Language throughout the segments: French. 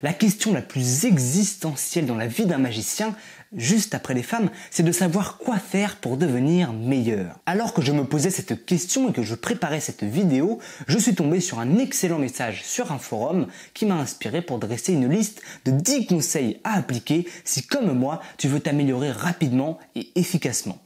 La question la plus existentielle dans la vie d'un magicien, juste après les femmes, c'est de savoir quoi faire pour devenir meilleur. Alors que je me posais cette question et que je préparais cette vidéo, je suis tombé sur un excellent message sur un forum qui m'a inspiré pour dresser une liste de 10 conseils à appliquer si, comme moi, tu veux t'améliorer rapidement et efficacement.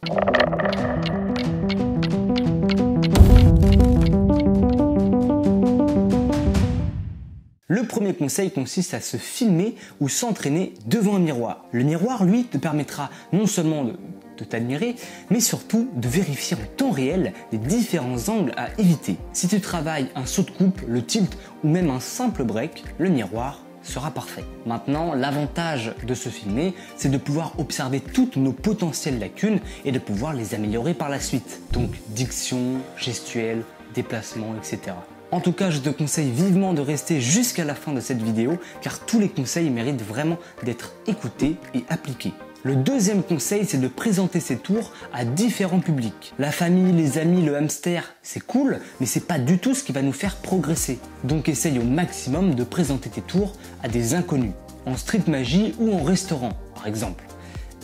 Le premier conseil consiste à se filmer ou s'entraîner devant un miroir. Le miroir, lui, te permettra non seulement de t'admirer, mais surtout de vérifier en temps réel les différents angles à éviter. Si tu travailles un saut de coupe, le tilt ou même un simple break, le miroir sera parfait. Maintenant, l'avantage de se filmer, c'est de pouvoir observer toutes nos potentielles lacunes et de pouvoir les améliorer par la suite. Donc diction, gestuelle, déplacement, etc. En tout cas, je te conseille vivement de rester jusqu'à la fin de cette vidéo car tous les conseils méritent vraiment d'être écoutés et appliqués. Le deuxième conseil, c'est de présenter ses tours à différents publics. La famille, les amis, le hamster, c'est cool, mais c'est pas du tout ce qui va nous faire progresser. Donc essaye au maximum de présenter tes tours à des inconnus, en street magie ou en restaurant, par exemple.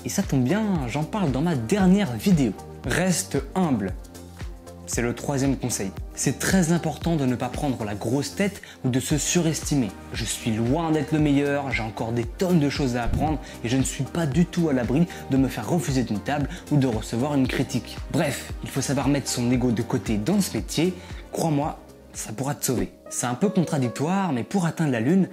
Et ça tombe bien, j'en parle dans ma dernière vidéo. Reste humble. C'est le troisième conseil. C'est très important de ne pas prendre la grosse tête ou de se surestimer. Je suis loin d'être le meilleur, j'ai encore des tonnes de choses à apprendre et je ne suis pas du tout à l'abri de me faire refuser d'une table ou de recevoir une critique. Bref, il faut savoir mettre son ego de côté dans ce métier. Crois-moi, ça pourra te sauver. C'est un peu contradictoire, mais pour atteindre la lune,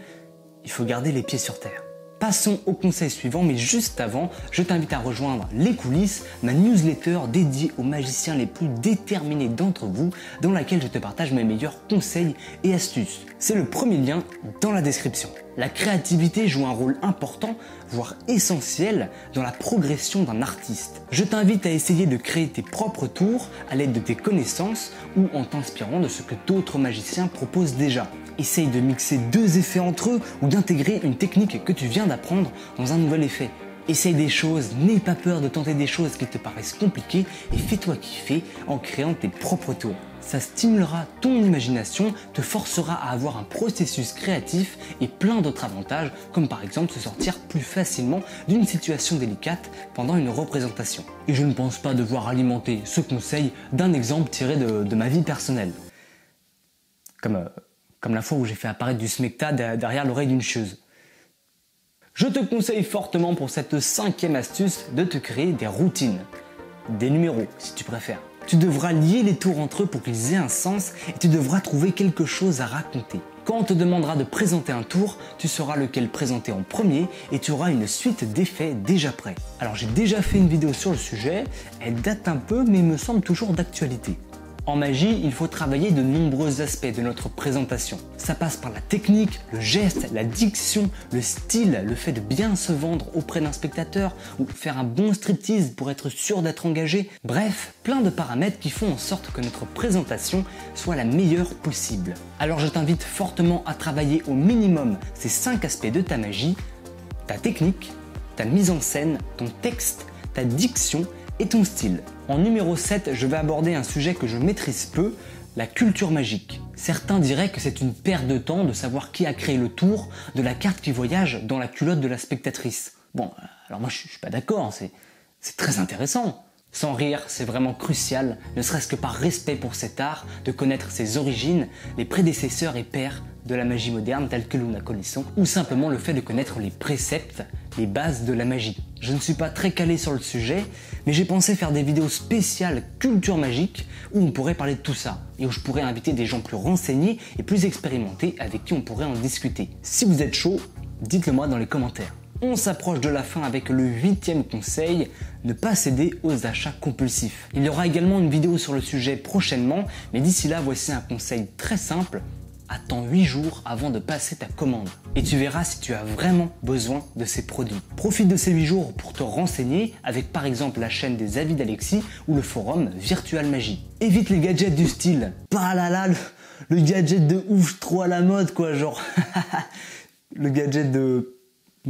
il faut garder les pieds sur terre. Passons au conseil suivant, mais juste avant, je t'invite à rejoindre Les Coulisses, ma newsletter dédiée aux magiciens les plus déterminés d'entre vous, dans laquelle je te partage mes meilleurs conseils et astuces. C'est le premier lien dans la description. La créativité joue un rôle important, voire essentiel, dans la progression d'un artiste. Je t'invite à essayer de créer tes propres tours à l'aide de tes connaissances ou en t'inspirant de ce que d'autres magiciens proposent déjà. Essaye de mixer deux effets entre eux ou d'intégrer une technique que tu viens d'apprendre dans un nouvel effet. Essaye des choses, n'aie pas peur de tenter des choses qui te paraissent compliquées et fais-toi kiffer en créant tes propres tours. Ça stimulera ton imagination, te forcera à avoir un processus créatif et plein d'autres avantages, comme par exemple se sortir plus facilement d'une situation délicate pendant une représentation. Et je ne pense pas devoir alimenter ce conseil d'un exemple tiré de ma vie personnelle. Comme la fois où j'ai fait apparaître du smecta derrière l'oreille d'une chieuse. Je te conseille fortement pour cette cinquième astuce de te créer des routines. Des numéros si tu préfères. Tu devras lier les tours entre eux pour qu'ils aient un sens et tu devras trouver quelque chose à raconter. Quand on te demandera de présenter un tour, tu sauras lequel présenter en premier et tu auras une suite d'effets déjà prêts. Alors j'ai déjà fait une vidéo sur le sujet, elle date un peu mais me semble toujours d'actualité. En magie, il faut travailler de nombreux aspects de notre présentation. Ça passe par la technique, le geste, la diction, le style, le fait de bien se vendre auprès d'un spectateur ou faire un bon striptease pour être sûr d'être engagé. Bref, plein de paramètres qui font en sorte que notre présentation soit la meilleure possible. Alors je t'invite fortement à travailler au minimum ces 5 aspects de ta magie: ta technique, ta mise en scène, ton texte, ta diction et ton style. En numéro 7, je vais aborder un sujet que je maîtrise peu, la culture magique. Certains diraient que c'est une perte de temps de savoir qui a créé le tour de la carte qui voyage dans la culotte de la spectatrice. Bon, alors moi je suis pas d'accord, c'est très intéressant. Sans rire, c'est vraiment crucial, ne serait-ce que par respect pour cet art, de connaître ses origines, les prédécesseurs et pères de la magie moderne telle que nous la connaissons, ou simplement le fait de connaître les préceptes, les bases de la magie. Je ne suis pas très calé sur le sujet, mais j'ai pensé faire des vidéos spéciales culture magique où on pourrait parler de tout ça, et où je pourrais inviter des gens plus renseignés et plus expérimentés avec qui on pourrait en discuter. Si vous êtes chaud, dites-le moi dans les commentaires. On s'approche de la fin avec le 8e conseil, ne pas céder aux achats compulsifs. Il y aura également une vidéo sur le sujet prochainement, mais d'ici là, voici un conseil très simple. Attends 8 jours avant de passer ta commande et tu verras si tu as vraiment besoin de ces produits. Profite de ces 8 jours pour te renseigner avec par exemple la chaîne des avis d'Alexis ou le forum Virtual Magie. Évite les gadgets du style pas là là, le gadget de ouf trop à la mode quoi, genre le gadget de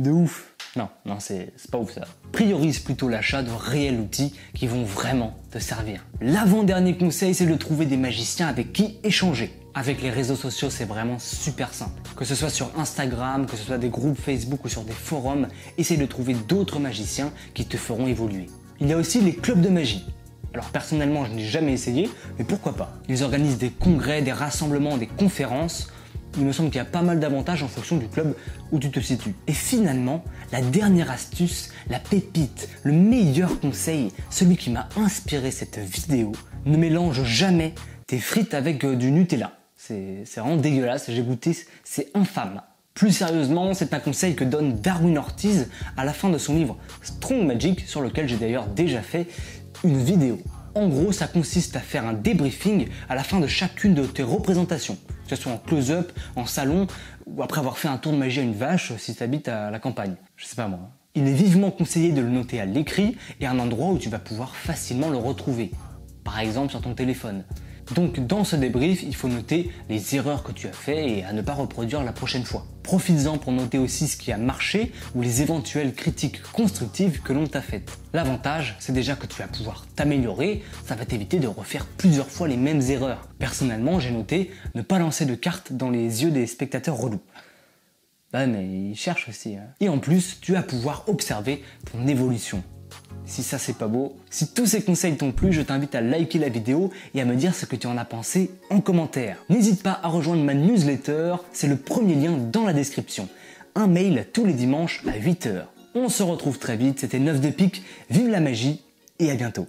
ouf. Non, c'est pas ouf ça. Priorise plutôt l'achat de réels outils qui vont vraiment te servir. L'avant-dernier conseil, c'est de trouver des magiciens avec qui échanger. Avec les réseaux sociaux, c'est vraiment super simple. Que ce soit sur Instagram, que ce soit des groupes Facebook ou sur des forums, essaye de trouver d'autres magiciens qui te feront évoluer. Il y a aussi les clubs de magie. Alors personnellement, je n'ai jamais essayé, mais pourquoi pas. Ils organisent des congrès, des rassemblements, des conférences. Il me semble qu'il y a pas mal d'avantages en fonction du club où tu te situes. Et finalement, la dernière astuce, la pépite, le meilleur conseil, celui qui m'a inspiré cette vidéo, ne mélange jamais tes frites avec du Nutella. C'est vraiment dégueulasse, j'ai goûté, c'est infâme. Plus sérieusement, c'est un conseil que donne Darwin Ortiz à la fin de son livre Strong Magic, sur lequel j'ai d'ailleurs déjà fait une vidéo. En gros, ça consiste à faire un débriefing à la fin de chacune de tes représentations, que ce soit en close-up, en salon, ou après avoir fait un tour de magie à une vache si tu habites à la campagne. Je sais pas moi. Il est vivement conseillé de le noter à l'écrit et à un endroit où tu vas pouvoir facilement le retrouver. Par exemple sur ton téléphone. Donc dans ce débrief, il faut noter les erreurs que tu as fait et à ne pas reproduire la prochaine fois. Profites-en pour noter aussi ce qui a marché ou les éventuelles critiques constructives que l'on t'a faites. L'avantage, c'est déjà que tu vas pouvoir t'améliorer, ça va t'éviter de refaire plusieurs fois les mêmes erreurs. Personnellement, j'ai noté ne pas lancer de cartes dans les yeux des spectateurs relous. Bah mais ils cherchent aussi. Et en plus, tu vas pouvoir observer ton évolution. Si ça c'est pas beau, si tous ces conseils t'ont plu, je t'invite à liker la vidéo et à me dire ce que tu en as pensé en commentaire. N'hésite pas à rejoindre ma newsletter, c'est le premier lien dans la description. Un mail tous les dimanches à 8 h. On se retrouve très vite, c'était 9 de pique, vive la magie et à bientôt.